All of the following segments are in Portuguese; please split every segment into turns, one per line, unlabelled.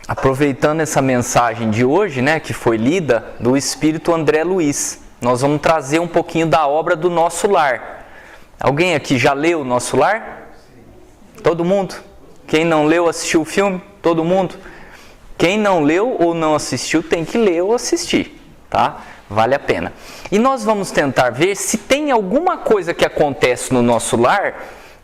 aproveitando essa mensagem de hoje, né, que foi lida, do Espírito André Luiz, nós vamos trazer um pouquinho da obra do Nosso Lar. Alguém aqui já leu o Nosso Lar? Todo mundo? Quem não leu, assistiu o filme? Todo mundo? Quem não leu ou não assistiu, tem que ler ou assistir, tá? Vale a pena. E nós vamos tentar ver se tem alguma coisa que acontece no nosso lar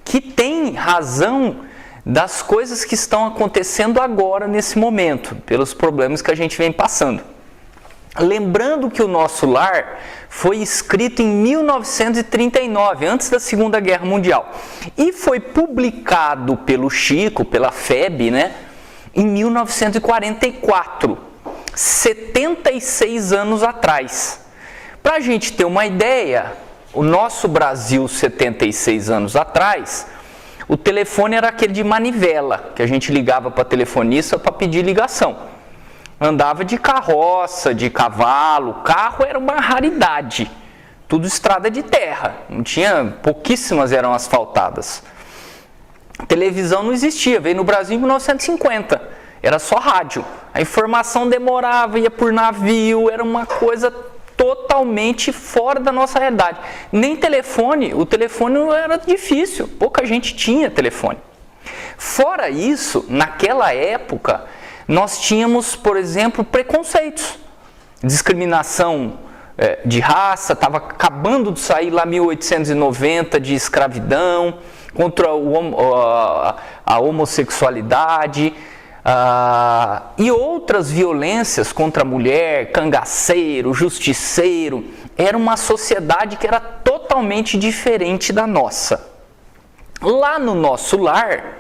que tem razão das coisas que estão acontecendo agora, nesse momento, pelos problemas que a gente vem passando. Lembrando que o Nosso Lar foi escrito em 1939, antes da Segunda Guerra Mundial, e foi publicado pelo Chico, pela FEB, né, em 1944, 76 anos atrás. Para a gente ter uma ideia, o nosso Brasil, 76 anos atrás, o telefone era aquele de manivela, que a gente ligava para telefonista para pedir ligação. Andava de carroça, de cavalo, carro era uma raridade. Tudo estrada de terra, não tinha, pouquíssimas eram asfaltadas. Televisão não existia, veio no Brasil em 1950, era só rádio. A informação demorava, ia por navio, era uma coisa totalmente fora da nossa realidade. Nem telefone, o telefone era difícil, pouca gente tinha telefone. Fora isso, naquela época, nós tínhamos, por exemplo, preconceitos, discriminação de raça, estava acabando de sair lá 1890 de escravidão, contra a homossexualidade e outras violências contra a mulher, cangaceiro, justiceiro. Era uma sociedade que era totalmente diferente da nossa. Lá no Nosso Lar,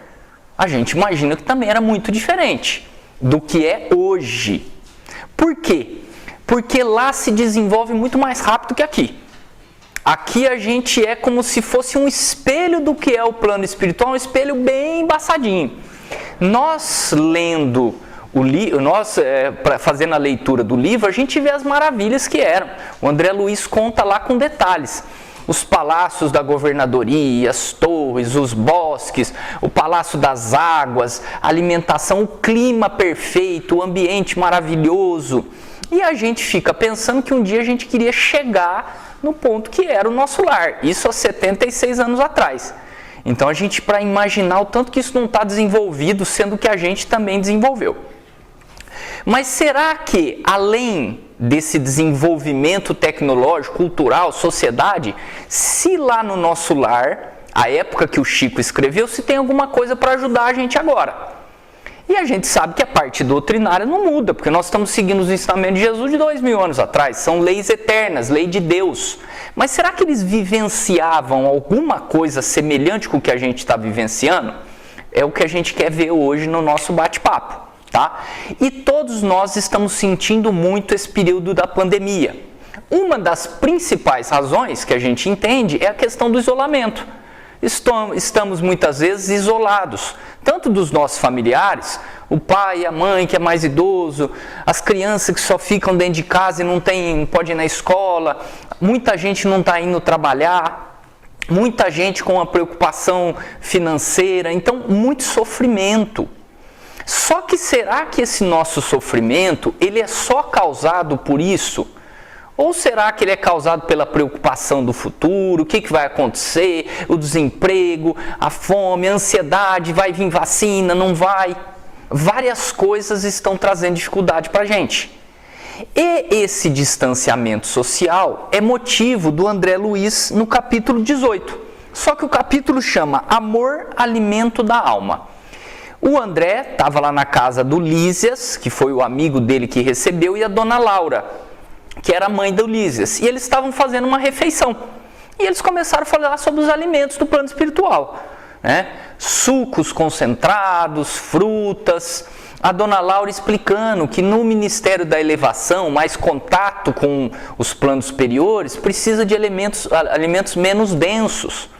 a gente imagina que também era muito diferente do que é hoje. Por quê? Porque lá se desenvolve muito mais rápido que aqui. Aqui a gente é como se fosse um espelho do que é o plano espiritual, um espelho bem embaçadinho. Nós lendo o livro, fazendo a leitura do livro, a gente vê as maravilhas que eram. O André Luiz conta lá com detalhes. Os palácios da governadoria, as torres, os bosques, o palácio das águas, a alimentação, o clima perfeito, o ambiente maravilhoso. E a gente fica pensando que um dia a gente queria chegar no ponto que era o nosso lar. Isso há 76 anos atrás. Então a gente, para imaginar o tanto que isso não está desenvolvido, sendo que a gente também desenvolveu. Mas será que, além desse desenvolvimento tecnológico, cultural, sociedade, se lá no Nosso Lar, a época que o Chico escreveu, se tem alguma coisa para ajudar a gente agora? E a gente sabe que a parte doutrinária não muda, porque nós estamos seguindo os ensinamentos de Jesus de 2000 anos atrás, são leis eternas, lei de Deus. Mas será que eles vivenciavam alguma coisa semelhante com o que a gente está vivenciando? É o que a gente quer ver hoje no nosso bate-papo. Tá? E todos nós estamos sentindo muito esse período da pandemia. Uma das principais razões que a gente entende é a questão do isolamento. Estamos muitas vezes isolados, tanto dos nossos familiares, o pai, a mãe que é mais idoso, as crianças que só ficam dentro de casa e não pode ir na escola, muita gente não está indo trabalhar, muita gente com uma preocupação financeira, então muito sofrimento. Só que será que esse nosso sofrimento, ele é só causado por isso? Ou será que ele é causado pela preocupação do futuro, o que vai acontecer, o desemprego, a fome, a ansiedade, vai vir vacina, não vai? Várias coisas estão trazendo dificuldade para a gente. E esse distanciamento social é motivo do André Luiz no capítulo 18. Só que o capítulo chama Amor, Alimento da Alma. O André estava lá na casa do Lísias, que foi o amigo dele que recebeu, e a dona Laura, que era a mãe do Lísias. E eles estavam fazendo uma refeição. E eles começaram a falar sobre os alimentos do plano espiritual, né? Sucos concentrados, frutas. A dona Laura explicando que no Ministério da Elevação, mais contato com os planos superiores, precisa de alimentos menos densos.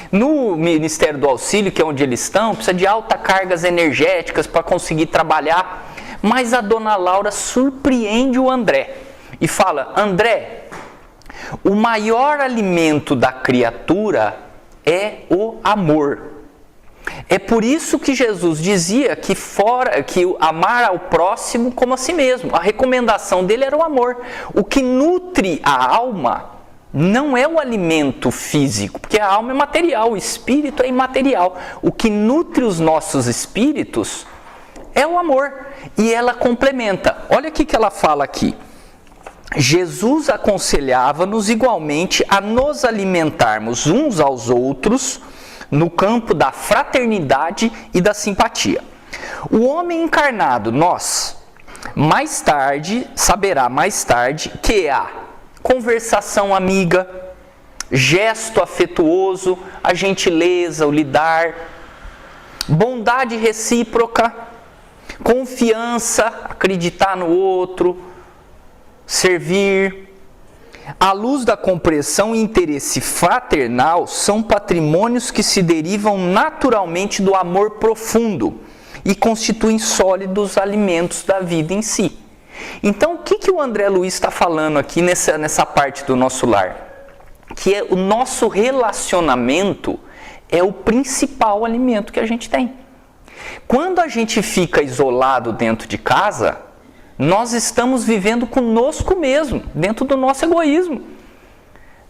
No Ministério do Auxílio, que é onde eles estão, precisa de altas cargas energéticas para conseguir trabalhar. Mas a dona Laura surpreende o André e fala: André, o maior alimento da criatura é o amor. É por isso que Jesus dizia que amar ao próximo como a si mesmo. A recomendação dele era o amor. O que nutre a alma não é o alimento físico, porque a alma é material, o espírito é imaterial. O que nutre os nossos espíritos é o amor. E ela complementa. Olha o que ela fala aqui. Jesus aconselhava-nos igualmente a nos alimentarmos uns aos outros no campo da fraternidade e da simpatia. O homem encarnado, nós, saberá mais tarde que a conversação amiga, gesto afetuoso, a gentileza, o lidar, bondade recíproca, confiança, acreditar no outro, servir, à luz da compreensão e interesse fraternal, são patrimônios que se derivam naturalmente do amor profundo e constituem sólidos alimentos da vida em si. Então, o que o André Luiz está falando aqui nessa parte do nosso lar? Que o nosso relacionamento é o principal alimento que a gente tem. Quando a gente fica isolado dentro de casa, nós estamos vivendo conosco mesmo, dentro do nosso egoísmo.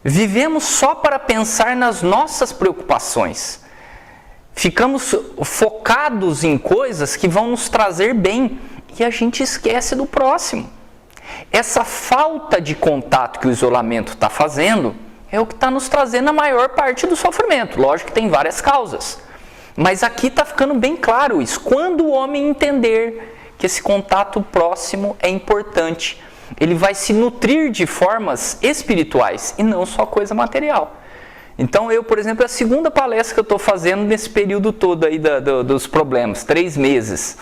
Vivemos só para pensar nas nossas preocupações. Ficamos focados em coisas que vão nos trazer bem e a gente esquece do próximo. Essa falta de contato que o isolamento está fazendo é o que está nos trazendo a maior parte do sofrimento. Lógico que tem várias causas, mas aqui está ficando bem claro isso. Quando o homem entender que esse contato próximo é importante, ele vai se nutrir de formas espirituais e não só coisa material. Então eu, por exemplo, é a segunda palestra que eu estou fazendo nesse período todo aí dos problemas, 3 meses.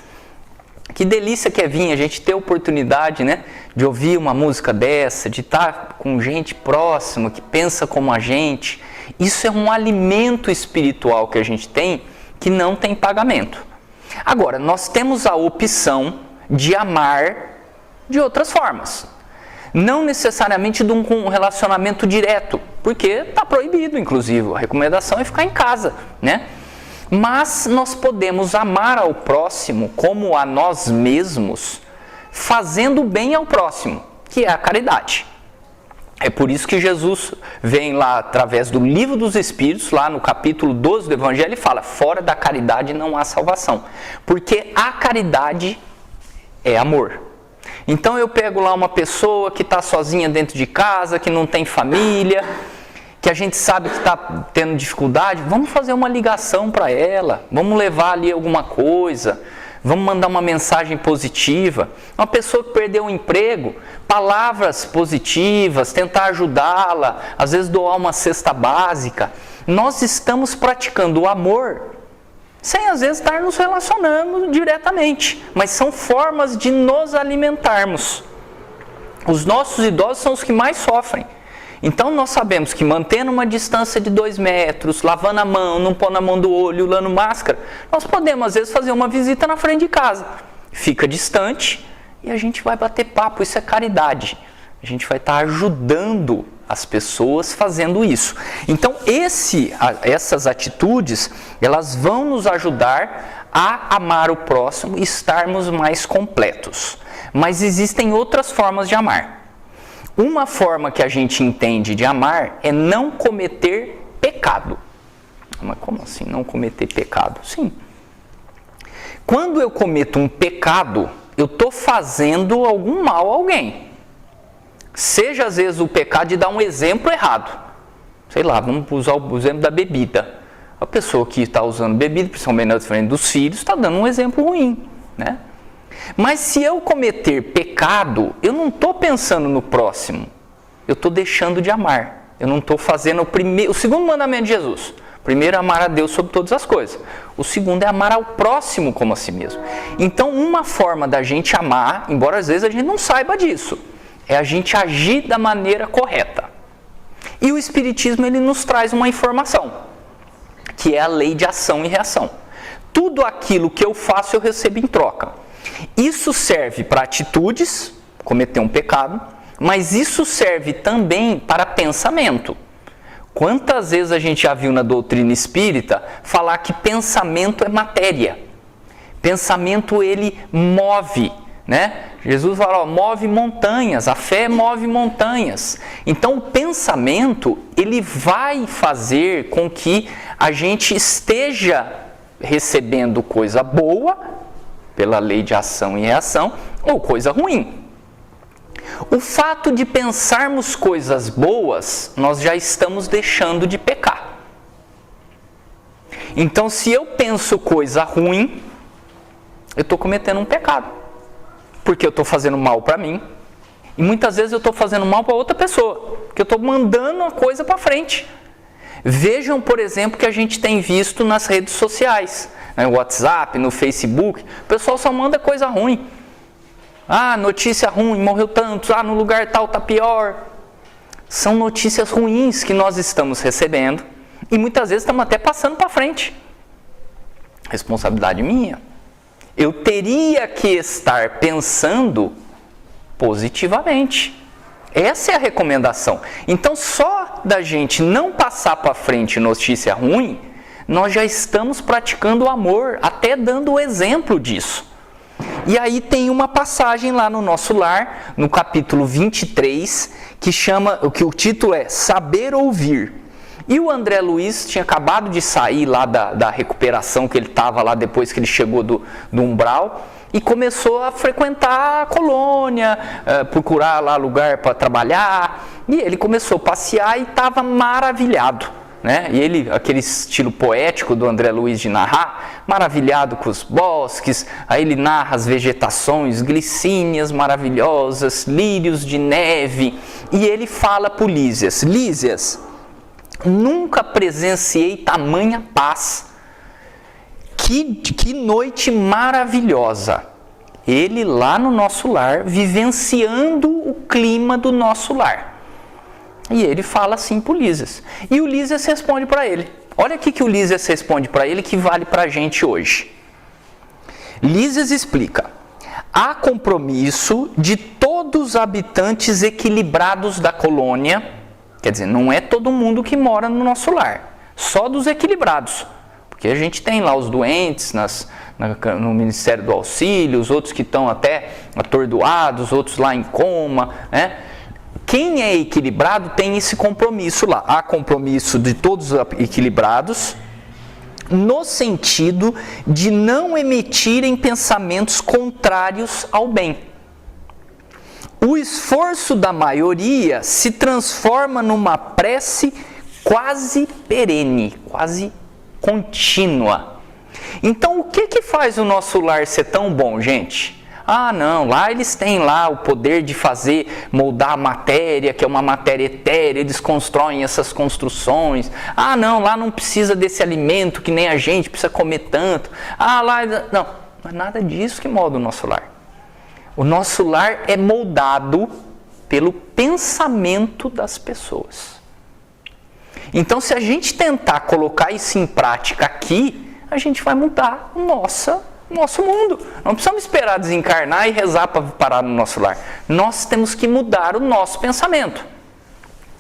Que delícia que é vir a gente ter a oportunidade, né, de ouvir uma música dessa, de estar com gente próxima, que pensa como a gente. Isso é um alimento espiritual que a gente tem, que não tem pagamento. Agora, nós temos a opção de amar de outras formas. Não necessariamente de um relacionamento direto, porque está proibido, inclusive. A recomendação é ficar em casa, né? Mas nós podemos amar ao próximo como a nós mesmos, fazendo bem ao próximo, que é a caridade. É por isso que Jesus vem lá através do Livro dos Espíritos, lá no capítulo 12 do Evangelho, e fala: fora da caridade não há salvação. Porque a caridade é amor. Então eu pego lá uma pessoa que está sozinha dentro de casa, que não tem família, que a gente sabe que está tendo dificuldade, vamos fazer uma ligação para ela, vamos levar ali alguma coisa, vamos mandar uma mensagem positiva. Uma pessoa que perdeu o emprego, palavras positivas, tentar ajudá-la, às vezes doar uma cesta básica. Nós estamos praticando o amor sem às vezes estar nos relacionando diretamente, mas são formas de nos alimentarmos. Os nossos idosos são os que mais sofrem. Então nós sabemos que mantendo uma distância de 2 metros, lavando a mão, não pondo a mão do olho, usando máscara, nós podemos às vezes fazer uma visita na frente de casa. Fica distante e a gente vai bater papo, isso é caridade. A gente vai estar ajudando as pessoas fazendo isso. Então essas atitudes, elas vão nos ajudar a amar o próximo e estarmos mais completos. Mas existem outras formas de amar. Uma forma que a gente entende de amar é não cometer pecado. Mas como assim não cometer pecado? Sim. Quando eu cometo um pecado, eu estou fazendo algum mal a alguém. Seja às vezes o pecado de dar um exemplo errado. Sei lá, vamos usar o exemplo da bebida. A pessoa que está usando bebida, principalmente na frente dos filhos, está dando um exemplo ruim, né? Mas se eu cometer pecado, eu não estou pensando no próximo. Eu estou deixando de amar. Eu não estou fazendo o segundo mandamento de Jesus. Primeiro, amar a Deus sobre todas as coisas. O segundo é amar ao próximo como a si mesmo. Então, uma forma da gente amar, embora às vezes a gente não saiba disso, é a gente agir da maneira correta. E o Espiritismo, ele nos traz uma informação, que é a lei de ação e reação. Tudo aquilo que eu faço, eu recebo em troca. Isso serve para atitudes, cometer um pecado, mas isso serve também para pensamento. Quantas vezes a gente já viu na doutrina espírita falar que pensamento é matéria? Pensamento ele move, né? Jesus fala, ó, move montanhas, a fé move montanhas. Então o pensamento ele vai fazer com que a gente esteja recebendo coisa boa, pela lei de ação e reação, ou coisa ruim. O fato de pensarmos coisas boas, nós já estamos deixando de pecar. Então, se eu penso coisa ruim, eu estou cometendo um pecado. Porque eu estou fazendo mal para mim. E muitas vezes eu estou fazendo mal para outra pessoa. Porque eu estou mandando a coisa para frente. Vejam, por exemplo, que a gente tem visto nas redes sociais. No WhatsApp, no Facebook. O pessoal só manda coisa ruim. Ah, notícia ruim, morreu tantos. Ah, no lugar tal tá pior. São notícias ruins que nós estamos recebendo. E muitas vezes estamos até passando para frente. Responsabilidade minha. Eu teria que estar pensando positivamente. Essa é a recomendação. Então, só da gente não passar para frente notícia ruim, nós já estamos praticando o amor, até dando o exemplo disso. E aí tem uma passagem lá no Nosso Lar, no capítulo 23, que o título é Saber Ouvir. E o André Luiz tinha acabado de sair lá da recuperação que ele estava lá depois que ele chegou do umbral e começou a frequentar a colônia, procurar lá lugar para trabalhar. E ele começou a passear e estava maravilhado. Né? E ele, aquele estilo poético do André Luiz de narrar, maravilhado com os bosques, aí ele narra as vegetações, glicínias maravilhosas, lírios de neve, e ele fala para o Lísias, Lísias, nunca presenciei tamanha paz, que noite maravilhosa, ele lá no Nosso Lar, vivenciando o clima do Nosso Lar. E ele fala assim para o Lísias. E o Lísias responde para ele. Olha o que o Lísias responde para ele que vale para a gente hoje. Lísias explica. Há compromisso de todos os habitantes equilibrados da colônia. Quer dizer, não é todo mundo que mora no Nosso Lar. Só dos equilibrados. Porque a gente tem lá os doentes no Ministério do Auxílio, os outros que estão até atordoados, outros lá em coma, né? Quem é equilibrado tem esse compromisso lá. Há compromisso de todos os equilibrados, no sentido de não emitirem pensamentos contrários ao bem. O esforço da maioria se transforma numa prece quase perene, quase contínua. Então, o que faz o Nosso Lar ser tão bom, gente? Ah, não, lá eles têm lá o poder de moldar a matéria, que é uma matéria etérea, eles constroem essas construções. Ah, não, lá não precisa desse alimento que nem a gente precisa comer tanto. Ah, lá... Não é nada disso que molda o Nosso Lar. O Nosso Lar é moldado pelo pensamento das pessoas. Então, se a gente tentar colocar isso em prática aqui, a gente vai mudar o nosso mundo. Não precisamos esperar desencarnar e rezar para parar no Nosso Lar. Nós temos que mudar o nosso pensamento.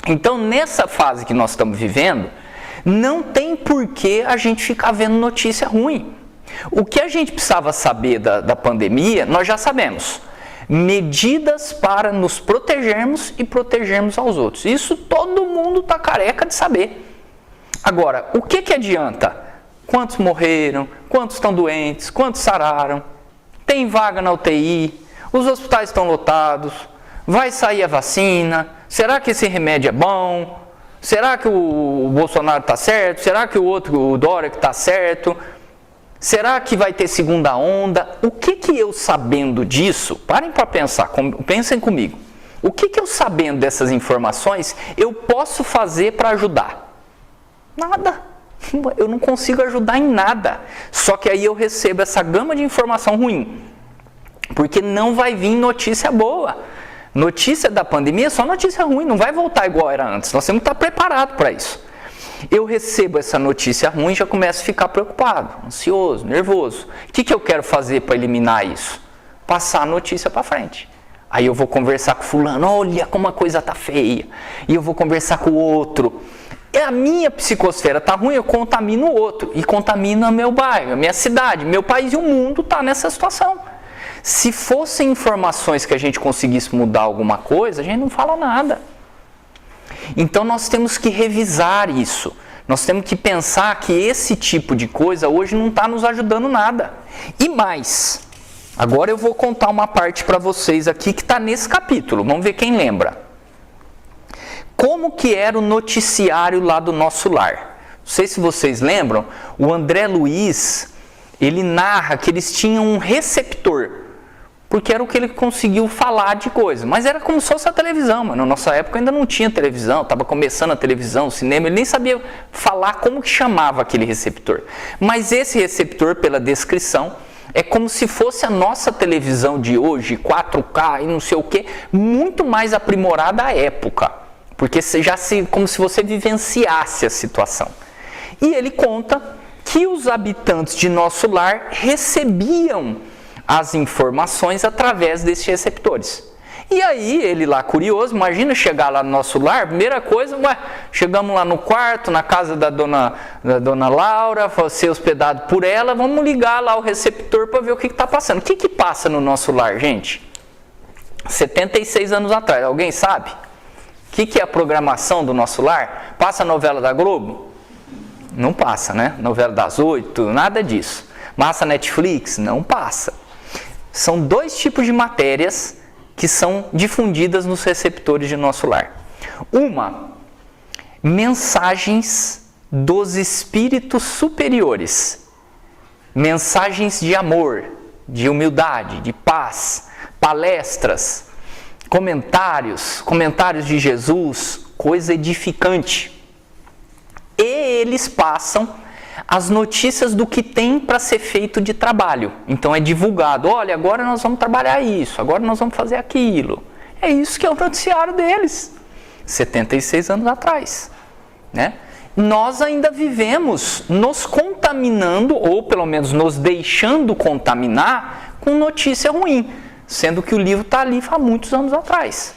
Então, nessa fase que nós estamos vivendo, não tem por que a gente ficar vendo notícia ruim. O que a gente precisava saber da pandemia, nós já sabemos. Medidas para nos protegermos e protegermos aos outros. Isso todo mundo está careca de saber. Agora, o que adianta? Quantos morreram? Quantos estão doentes? Quantos sararam? Tem vaga na UTI? Os hospitais estão lotados? Vai sair a vacina? Será que esse remédio é bom? Será que o Bolsonaro está certo? Será que o Dória está certo? Será que vai ter segunda onda? O que eu sabendo disso, parem para pensar, pensem comigo. O que eu sabendo dessas informações, eu posso fazer para ajudar? Nada. Eu não consigo ajudar em nada. Só que aí eu recebo essa gama de informação ruim. Porque não vai vir notícia boa. Notícia da pandemia é só notícia ruim, não vai voltar igual era antes. Nós temos que estar preparados para isso. Eu recebo essa notícia ruim e já começo a ficar preocupado, ansioso, nervoso. O que eu quero fazer para eliminar isso? Passar a notícia para frente. Aí eu vou conversar com fulano, olha como a coisa está feia. E eu vou conversar com o outro. a minha psicosfera está ruim, eu contamino o outro. E contamina meu bairro, a minha cidade, meu país e o mundo está nessa situação. Se fossem informações que a gente conseguisse mudar alguma coisa, a gente não fala nada. Então nós temos que revisar isso. Nós temos que pensar que esse tipo de coisa hoje não está nos ajudando nada. E mais, agora eu vou contar uma parte para vocês aqui que está nesse capítulo. Vamos ver quem lembra. Como que era o noticiário lá do nosso lar? Não sei se vocês lembram, o André Luiz, ele narra que eles tinham um receptor. Porque era o que ele conseguiu falar de coisa. Mas era como se fosse a televisão. Mas na nossa época ainda não tinha televisão. Estava começando a televisão, o cinema. Ele nem sabia falar como que chamava aquele receptor. Mas esse receptor, pela descrição, é como se fosse a nossa televisão de hoje, 4K e não sei o que, muito mais aprimorada à época. Porque como se você vivenciasse a situação. E ele conta que os habitantes de nosso lar recebiam as informações através desses receptores. E aí, ele lá curioso, imagina chegar lá no nosso lar, primeira coisa, chegamos lá no quarto, na casa da dona Laura, ser hospedado por ela, vamos ligar lá o receptor para ver o que está passando. O que passa no nosso lar, gente? 76 anos atrás, alguém sabe? O que é a programação do nosso lar? Passa a novela da Globo? Não passa, né? Novela das 8, nada disso. Passa Netflix? Não passa. São dois tipos de matérias que são difundidas nos receptores de nosso lar. Uma, mensagens dos espíritos superiores. Mensagens de amor, de humildade, de paz, palestras, comentários de Jesus, coisa edificante. E eles passam as notícias do que tem para ser feito de trabalho. Então é divulgado, olha, agora nós vamos trabalhar isso, agora nós vamos fazer aquilo. É isso que é o noticiário deles, 76 anos atrás. Né? Nós ainda vivemos nos contaminando, ou pelo menos nos deixando contaminar, com notícia ruim, sendo que o livro está ali há muitos anos atrás.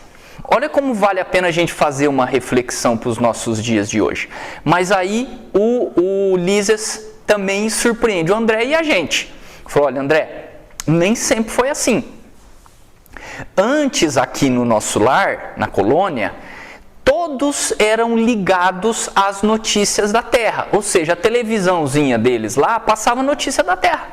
Olha como vale a pena a gente fazer uma reflexão para os nossos dias de hoje. Mas aí o Lises também surpreende o André e a gente. Falou, olha André, nem sempre foi assim. Antes aqui no nosso lar, na colônia, todos eram ligados às notícias da Terra. Ou seja, a televisãozinha deles lá passava notícia da Terra.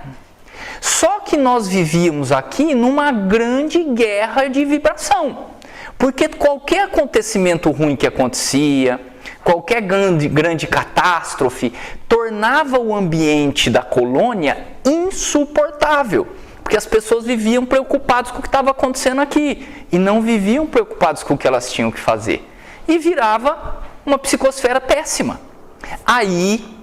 Só que nós vivíamos aqui numa grande guerra de vibração. Porque qualquer acontecimento ruim que acontecia, qualquer grande catástrofe, tornava o ambiente da colônia insuportável. Porque as pessoas viviam preocupadas com o que estava acontecendo aqui e não viviam preocupadas com o que elas tinham que fazer. E virava uma psicosfera péssima. Aí,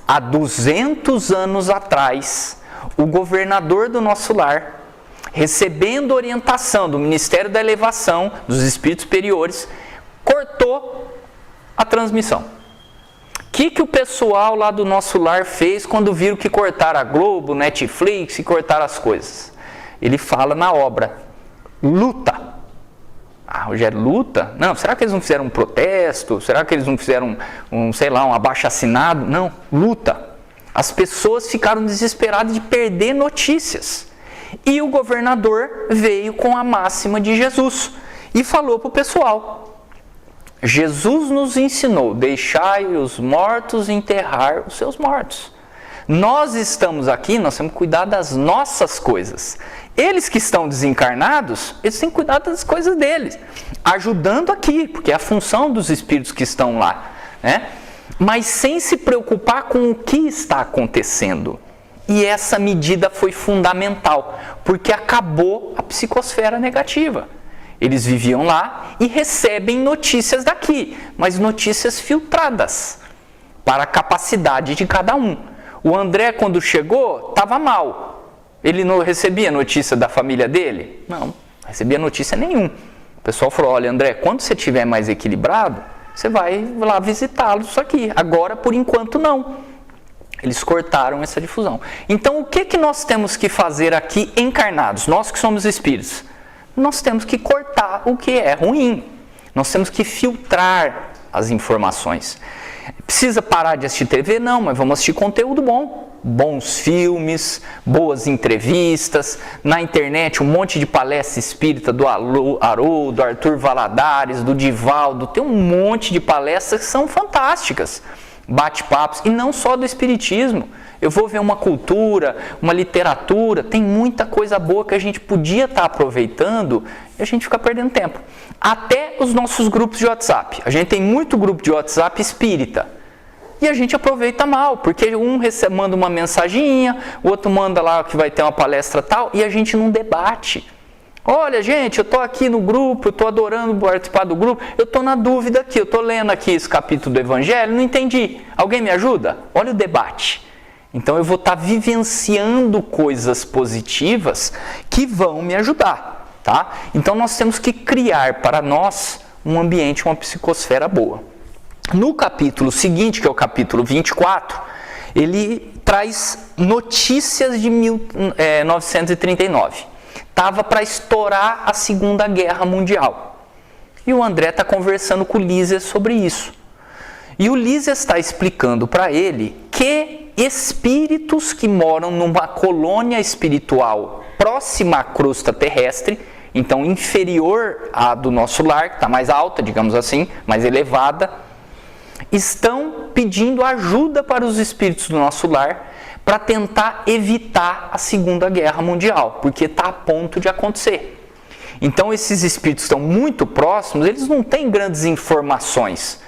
há 200 anos atrás, o governador do nosso lar, recebendo orientação do Ministério da Elevação, dos Espíritos Superiores, cortou a transmissão. O que o pessoal lá do nosso lar fez quando viram que cortaram a Globo, Netflix e cortaram as coisas? Ele fala na obra, luta. Ah, Rogério, luta? Não, será que eles não fizeram um protesto? Será que eles não fizeram um abaixo-assinado? Não, luta. As pessoas ficaram desesperadas de perder notícias. E o governador veio com a máxima de Jesus e falou para o pessoal, Jesus nos ensinou, deixai os mortos enterrar os seus mortos. Nós estamos aqui, nós temos que cuidar das nossas coisas. Eles que estão desencarnados, eles têm que cuidar das coisas deles, ajudando aqui, porque é a função dos espíritos que estão lá, né? Mas sem se preocupar com o que está acontecendo. E essa medida foi fundamental, porque acabou a psicosfera negativa. Eles viviam lá e recebem notícias daqui, mas notícias filtradas para a capacidade de cada um. O André, quando chegou, estava mal. Ele não recebia notícia da família dele? Não recebia notícia nenhuma. O pessoal falou, olha André, quando você estiver mais equilibrado, você vai lá visitá-los aqui. Agora, por enquanto, não. Eles cortaram essa difusão. Então, o que nós temos que fazer aqui encarnados? Nós que somos espíritos. Nós temos que cortar o que é ruim. Nós temos que filtrar as informações. Precisa parar de assistir TV? Não, mas vamos assistir conteúdo bom. Bons filmes, boas entrevistas, na internet um monte de palestra espírita do Haroldo, do Arthur Valadares, do Divaldo, tem um monte de palestras que são fantásticas, bate-papos, e não só do espiritismo. Eu vou ver uma cultura, uma literatura, tem muita coisa boa que a gente podia estar aproveitando e a gente fica perdendo tempo. Até os nossos grupos de WhatsApp, a gente tem muito grupo de WhatsApp espírita. E a gente aproveita mal, porque um manda uma mensaginha, o outro manda lá que vai ter uma palestra tal, e a gente não debate. Olha, gente, eu estou aqui no grupo, eu estou adorando participar do grupo, eu estou na dúvida aqui, eu estou lendo aqui esse capítulo do Evangelho, não entendi. Alguém me ajuda? Olha o debate. Então eu vou estar vivenciando coisas positivas que vão me ajudar, tá? Então nós temos que criar para nós um ambiente, uma psicosfera boa. No capítulo seguinte, que é o capítulo 24, ele traz notícias de 1939. Estava para estourar a Segunda Guerra Mundial. E o André está conversando com o Lísias sobre isso. E o Lísias está explicando para ele que espíritos que moram numa colônia espiritual próxima à crosta terrestre, então inferior à do nosso lar, que está mais alta, digamos assim, mais elevada, estão pedindo ajuda para os espíritos do nosso lar para tentar evitar a Segunda Guerra Mundial, porque está a ponto de acontecer. Então esses espíritos estão muito próximos, eles não têm grandes informações.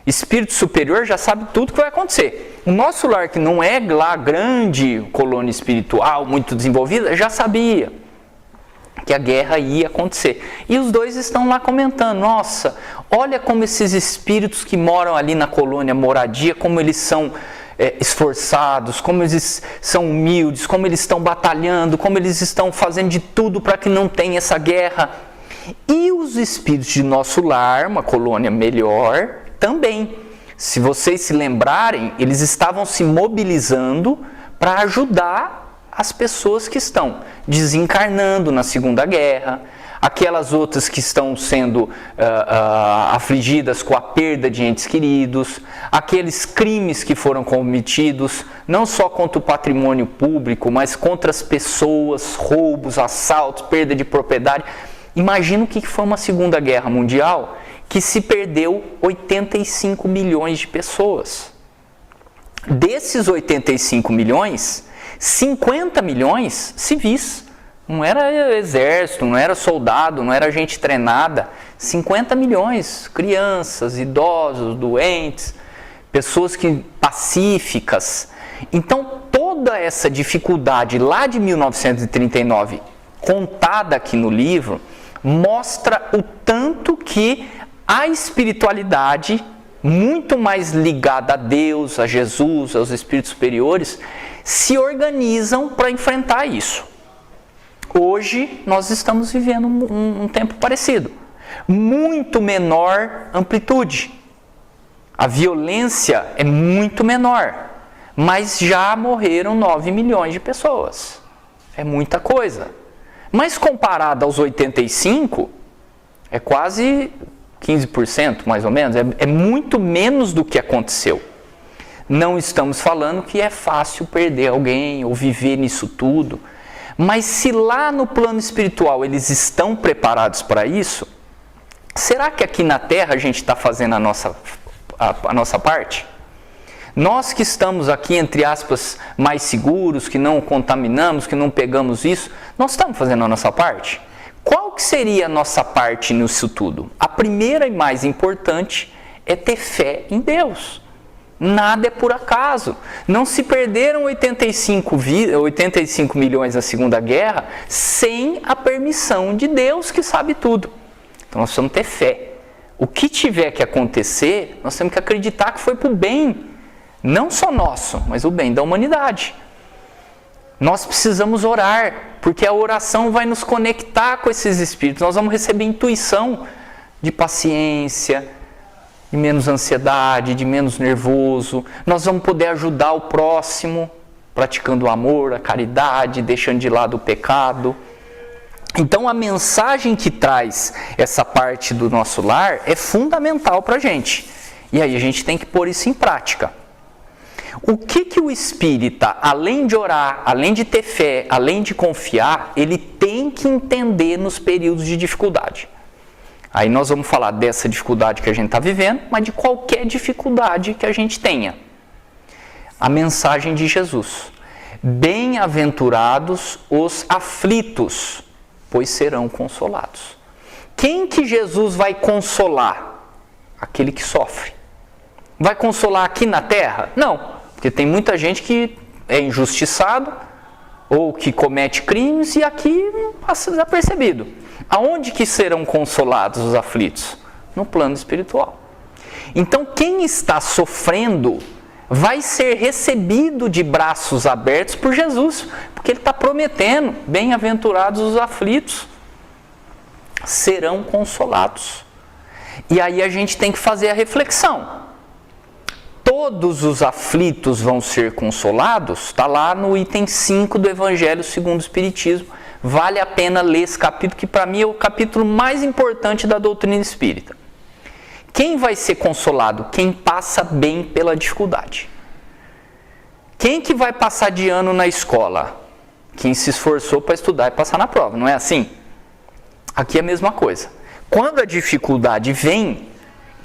Espírito superior já sabe tudo que vai acontecer. O nosso lar, que não é lá grande colônia espiritual, muito desenvolvida, já sabia que a guerra ia acontecer. E os dois estão lá comentando, nossa, olha como esses espíritos que moram ali na colônia moradia, como eles são esforçados, como eles são humildes, como eles estão batalhando, como eles estão fazendo de tudo para que não tenha essa guerra. E os espíritos de nosso lar, uma colônia melhor, também. Se vocês se lembrarem, eles estavam se mobilizando para ajudar as pessoas que estão desencarnando na Segunda Guerra, aquelas outras que estão sendo afligidas com a perda de entes queridos, aqueles crimes que foram cometidos, não só contra o patrimônio público, mas contra as pessoas, roubos, assaltos, perda de propriedade. Imagina o que foi uma Segunda Guerra Mundial que se perdeu 85 milhões de pessoas. Desses 85 milhões, 50 milhões civis. Não era exército, não era soldado, não era gente treinada. 50 milhões, crianças, idosos, doentes, pessoas pacíficas. Então, toda essa dificuldade lá de 1939, contada aqui no livro, mostra o tanto que a espiritualidade, muito mais ligada a Deus, a Jesus, aos espíritos superiores, se organizam para enfrentar isso. Hoje nós estamos vivendo um tempo parecido, muito menor amplitude. A violência é muito menor, mas já morreram 9 milhões de pessoas. É muita coisa. Mas comparado aos 85, é quase 15% mais ou menos, é muito menos do que aconteceu. Não estamos falando que é fácil perder alguém ou viver nisso tudo, mas se lá no plano espiritual eles estão preparados para isso, será que aqui na Terra a gente está fazendo a nossa parte? Nós que estamos aqui, entre aspas, mais seguros, que não contaminamos, que não pegamos isso, nós estamos fazendo a nossa parte? Qual que seria a nossa parte nisso tudo? A primeira e mais importante é ter fé em Deus. Nada é por acaso. Não se perderam 85 milhões na Segunda Guerra sem a permissão de Deus, que sabe tudo. Então nós precisamos ter fé. O que tiver que acontecer, nós temos que acreditar que foi para o bem, não só nosso, mas o bem da humanidade. Nós precisamos orar, porque a oração vai nos conectar com esses espíritos. Nós vamos receber intuição de paciência, de menos ansiedade, de menos nervoso. Nós vamos poder ajudar o próximo, praticando o amor, a caridade, deixando de lado o pecado. Então a mensagem que traz essa parte do nosso lar é fundamental para a gente. E aí a gente tem que pôr isso em prática. O que o espírita, além de orar, além de ter fé, além de confiar, ele tem que entender nos períodos de dificuldade? Aí nós vamos falar dessa dificuldade que a gente está vivendo, mas de qualquer dificuldade que a gente tenha. A mensagem de Jesus: bem-aventurados os aflitos, pois serão consolados. Quem que Jesus vai consolar? Aquele que sofre. Vai consolar aqui na terra? Não, porque tem muita gente que é injustiçado ou que comete crimes e aqui passa desapercebido. Aonde que serão consolados os aflitos? No plano espiritual. Então quem está sofrendo vai ser recebido de braços abertos por Jesus, porque ele está prometendo: bem-aventurados os aflitos, serão consolados. E aí a gente tem que fazer a reflexão: todos os aflitos vão ser consolados? Está lá no item 5 do Evangelho segundo o Espiritismo. Vale a pena ler esse capítulo, que para mim é o capítulo mais importante da doutrina espírita. Quem vai ser consolado? Quem passa bem pela dificuldade. Quem que vai passar de ano na escola? Quem se esforçou para estudar e passar na prova, não é assim? Aqui é a mesma coisa. Quando a dificuldade vem,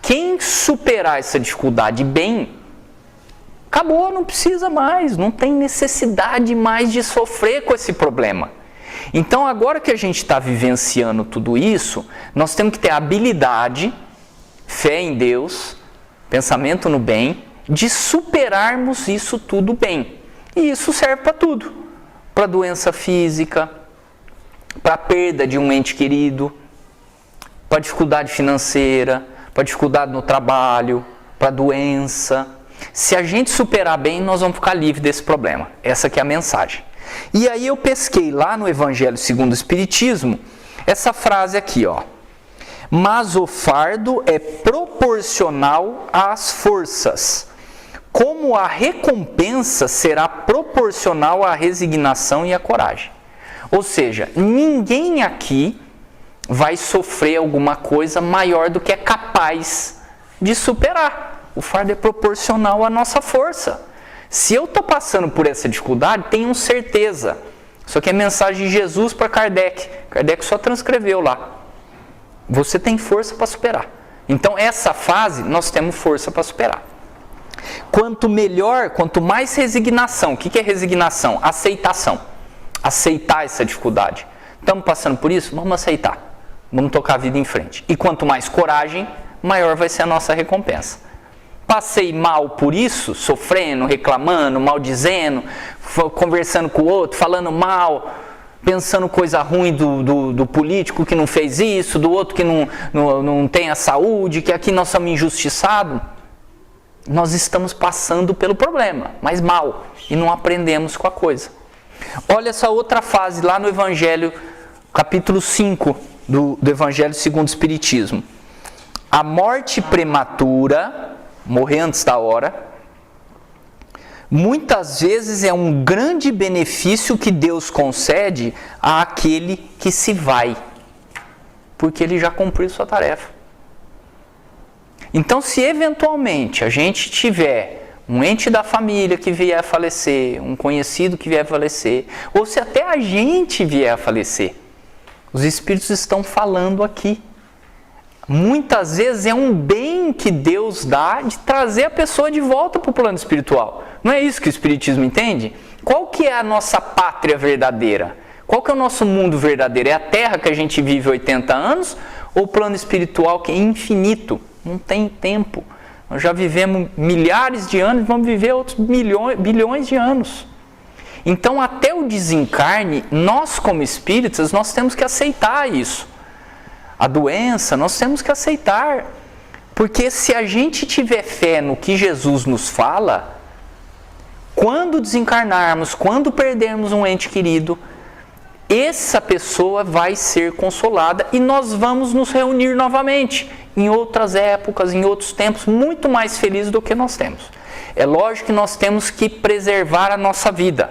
quem superar essa dificuldade bem, acabou, não precisa mais, não tem necessidade mais de sofrer com esse problema. Então agora que a gente está vivenciando tudo isso, nós temos que ter a habilidade, fé em Deus, pensamento no bem, de superarmos isso tudo bem. E isso serve para tudo. Para doença física, para a perda de um ente querido, para dificuldade financeira, para dificuldade no trabalho, para doença. Se a gente superar bem, nós vamos ficar livres desse problema. Essa que é a mensagem. E aí eu pesquei lá no Evangelho segundo o Espiritismo essa frase aqui, ó: mas o fardo é proporcional às forças, como a recompensa será proporcional à resignação e à coragem. Ou seja, ninguém aqui vai sofrer alguma coisa maior do que é capaz de superar. O fardo é proporcional à nossa força. Se eu estou passando por essa dificuldade, tenham certeza. Isso aqui é mensagem de Jesus para Kardec. Kardec só transcreveu lá. Você tem força para superar. Então essa fase nós temos força para superar. Quanto melhor, quanto mais resignação. O que é resignação? Aceitação. Aceitar essa dificuldade. Estamos passando por isso? Vamos aceitar. Vamos tocar a vida em frente. E quanto mais coragem, maior vai ser a nossa recompensa. Passei mal por isso, sofrendo, reclamando, maldizendo, conversando com o outro, falando mal, pensando coisa ruim do político que não fez isso, do outro que não tem a saúde, que aqui nós somos injustiçados. Nós estamos passando pelo problema, mas mal, e não aprendemos com a coisa. Olha essa outra fase lá no Evangelho, capítulo 5 do Evangelho segundo o Espiritismo. A morte prematura, morrer antes da hora, muitas vezes é um grande benefício que Deus concede àquele que se vai, porque ele já cumpriu sua tarefa. Então, se eventualmente a gente tiver um ente da família que vier a falecer, um conhecido que vier a falecer, ou se até a gente vier a falecer, os Espíritos estão falando aqui. Muitas vezes é um bem que Deus dá de trazer a pessoa de volta para o plano espiritual. Não é isso que o Espiritismo entende? Qual que é a nossa pátria verdadeira? Qual que é o nosso mundo verdadeiro? É a Terra que a gente vive 80 anos ou o plano espiritual que é infinito? Não tem tempo. Nós já vivemos milhares de anos, vamos viver outros bilhões de anos. Então até o desencarne, nós como espíritas, nós temos que aceitar isso. A doença, nós temos que aceitar, porque se a gente tiver fé no que Jesus nos fala, quando desencarnarmos, quando perdermos um ente querido, essa pessoa vai ser consolada e nós vamos nos reunir novamente, em outras épocas, em outros tempos, muito mais felizes do que nós temos. É lógico que nós temos que preservar a nossa vida,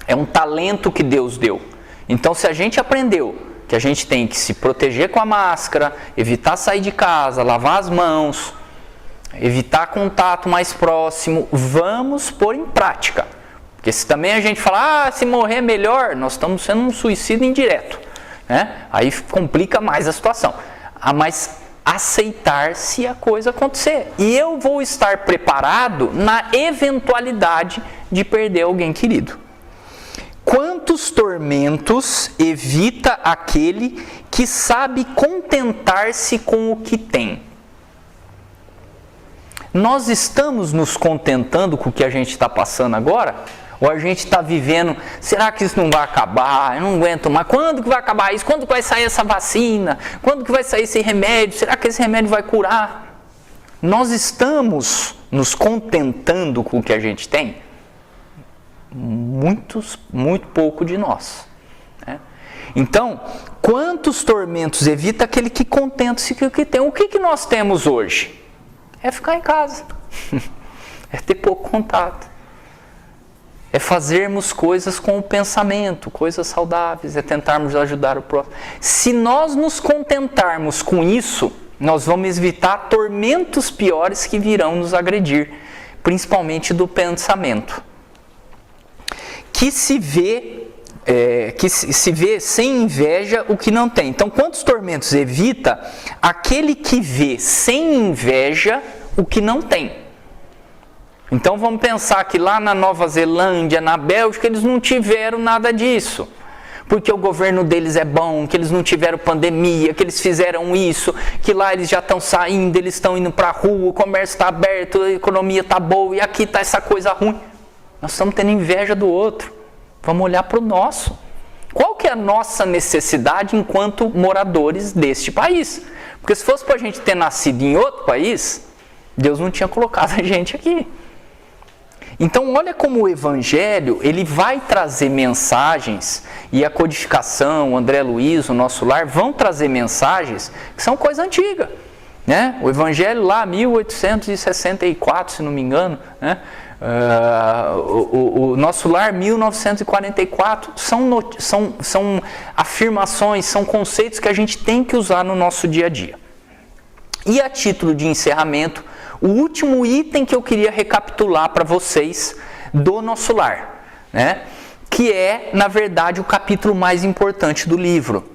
é um talento que Deus deu. Então se a gente aprendeu que a gente tem que se proteger com a máscara, evitar sair de casa, lavar as mãos, evitar contato mais próximo, vamos pôr em prática. Porque se também a gente falar, se morrer é melhor, nós estamos sendo um suicídio indireto, né? Aí complica mais a situação. Mas aceitar se a coisa acontecer. E eu vou estar preparado na eventualidade de perder alguém querido. Quantos tormentos evita aquele que sabe contentar-se com o que tem? Nós estamos nos contentando com o que a gente está passando agora? Ou a gente está vivendo, será que isso não vai acabar? Eu não aguento mais. Quando que vai acabar isso? Quando que vai sair essa vacina? Quando que vai sair esse remédio? Será que esse remédio vai curar? Nós estamos nos contentando com o que a gente tem? Muito pouco de nós. Né? Então, quantos tormentos evita aquele que contenta-se com o que tem? O que nós temos hoje? É ficar em casa. É ter pouco contato. É fazermos coisas com o pensamento, coisas saudáveis, é tentarmos ajudar o próximo. Se nós nos contentarmos com isso, nós vamos evitar tormentos piores que virão nos agredir, principalmente do pensamento. Que se vê sem inveja o que não tem. Então, quantos tormentos evita aquele que vê sem inveja o que não tem? Então vamos pensar que lá na Nova Zelândia, na Bélgica, eles não tiveram nada disso. Porque o governo deles é bom, que eles não tiveram pandemia, que eles fizeram isso, que lá eles já estão saindo, eles estão indo para a rua, o comércio está aberto, a economia está boa e aqui está essa coisa ruim. Nós estamos tendo inveja do outro. Vamos olhar para o nosso. Qual que é a nossa necessidade enquanto moradores deste país? Porque se fosse para a gente ter nascido em outro país, Deus não tinha colocado a gente aqui. Então, olha como o Evangelho, ele vai trazer mensagens, e a codificação, o André Luiz, o Nosso Lar, vão trazer mensagens que são coisa antiga. Né? O Evangelho lá, 1864, se não me engano, né? O Nosso Lar, 1944, são afirmações, são conceitos que a gente tem que usar no nosso dia a dia. E a título de encerramento, o último item que eu queria recapitular para vocês do Nosso Lar, né? Que é, na verdade, o capítulo mais importante do livro,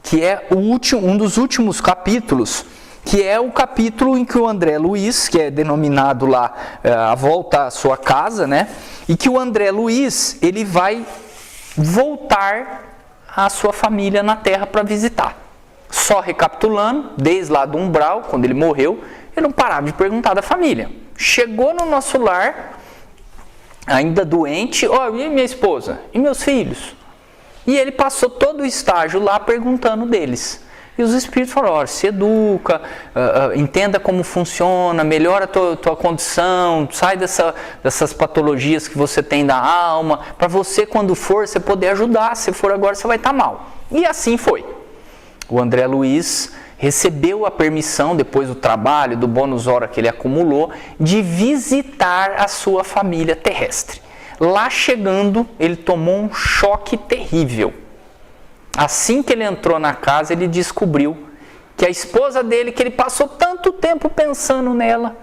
que é um dos últimos capítulos, que é o capítulo em que o André Luiz, que é denominado lá A Volta à Sua Casa, né? E que o André Luiz, ele vai voltar à sua família na Terra para visitar. Só recapitulando, desde lá do umbral, quando ele morreu, ele não parava de perguntar da família. Chegou no Nosso Lar, ainda doente, e minha esposa? E meus filhos? E ele passou todo o estágio lá perguntando deles. E os espíritos falaram, se educa, entenda como funciona, melhora a tua condição, sai dessas patologias que você tem da alma, para você quando for, você poder ajudar, se for agora você vai estar mal. E assim foi. O André Luiz recebeu a permissão, depois do trabalho, do bônus hora que ele acumulou, de visitar a sua família terrestre. Lá chegando, ele tomou um choque terrível. Assim que ele entrou na casa, ele descobriu que a esposa dele, que ele passou tanto tempo pensando nela,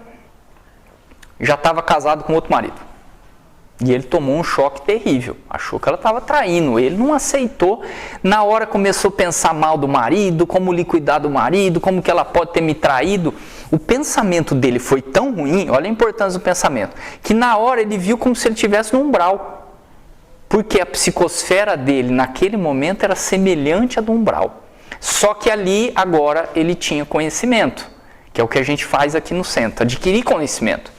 já estava casado com outro marido. E ele tomou um choque terrível, achou que ela estava traindo, ele não aceitou, na hora começou a pensar mal do marido, como liquidar do marido, como que ela pode ter me traído. O pensamento dele foi tão ruim, olha a importância do pensamento, que na hora ele viu como se ele estivesse no umbral, porque a psicosfera dele naquele momento era semelhante à do umbral. Só que ali agora ele tinha conhecimento, que é o que a gente faz aqui no centro, adquirir conhecimento.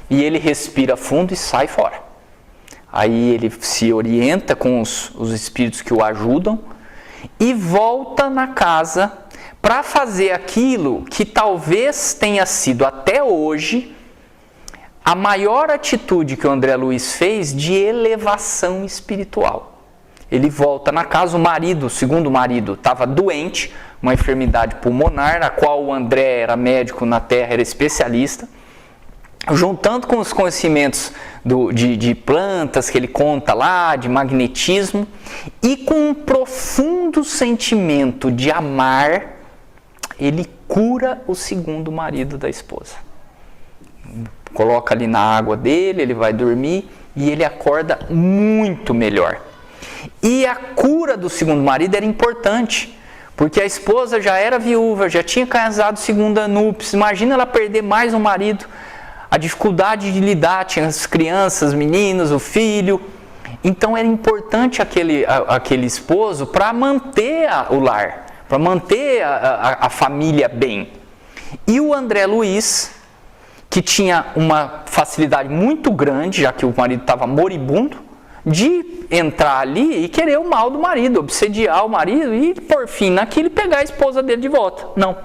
E ele respira fundo e sai fora. Aí ele se orienta com os espíritos que o ajudam e volta na casa para fazer aquilo que talvez tenha sido até hoje a maior atitude que o André Luiz fez de elevação espiritual. Ele volta na casa, o marido, o segundo marido, estava doente, uma enfermidade pulmonar, a qual o André era médico na Terra, era especialista. Juntando com os conhecimentos de plantas que ele conta lá, de magnetismo, e com um profundo sentimento de amar, ele cura o segundo marido da esposa. Coloca ali na água dele, ele vai dormir e ele acorda muito melhor. E a cura do segundo marido era importante, porque a esposa já era viúva, já tinha casado segunda núpcias. Imagina ela perder mais um marido, a dificuldade de lidar, tinha as crianças, meninos, o filho. Então era importante aquele esposo para manter o lar, para manter a família bem. E o André Luiz, que tinha uma facilidade muito grande, já que o marido estava moribundo, de entrar ali e querer o mal do marido, obsediar o marido e, por fim, naquilo, pegar a esposa dele de volta. Não.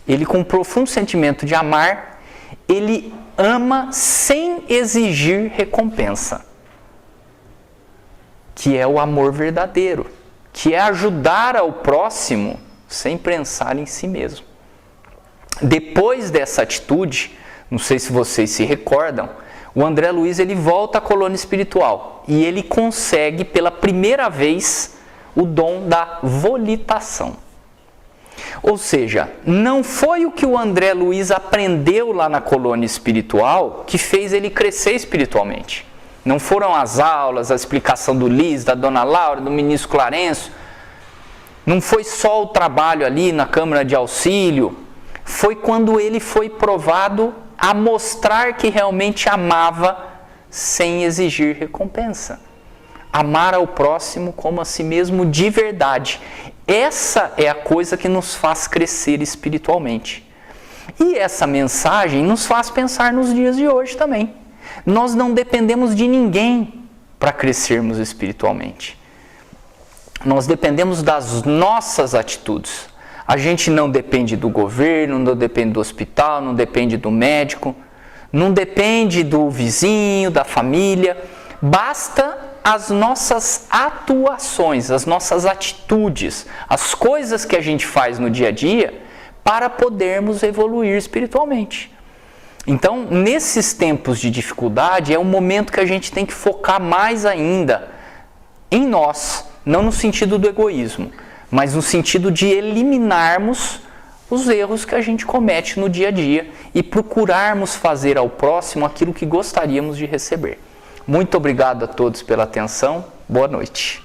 Ele, com um profundo sentimento de amar, ele ama sem exigir recompensa, que é o amor verdadeiro, que é ajudar ao próximo sem pensar em si mesmo. Depois dessa atitude, não sei se vocês se recordam, o André Luiz ele volta à colônia espiritual e ele consegue pela primeira vez o dom da volitação. Ou seja, não foi o que o André Luiz aprendeu lá na colônia espiritual que fez ele crescer espiritualmente. Não foram as aulas, a explicação do Liz, da Dona Laura, do ministro Clarencio. Não foi só o trabalho ali na Câmara de Auxílio. Foi quando ele foi provado a mostrar que realmente amava sem exigir recompensa. Amar ao próximo como a si mesmo de verdade. Essa é a coisa que nos faz crescer espiritualmente. E essa mensagem nos faz pensar nos dias de hoje também. Nós não dependemos de ninguém para crescermos espiritualmente. Nós dependemos das nossas atitudes. A gente não depende do governo, não depende do hospital, não depende do médico, não depende do vizinho, da família. Basta as nossas atuações, as nossas atitudes, as coisas que a gente faz no dia a dia para podermos evoluir espiritualmente. Então, nesses tempos de dificuldade, é um momento que a gente tem que focar mais ainda em nós, não no sentido do egoísmo, mas no sentido de eliminarmos os erros que a gente comete no dia a dia e procurarmos fazer ao próximo aquilo que gostaríamos de receber. Muito obrigado a todos pela atenção. Boa noite.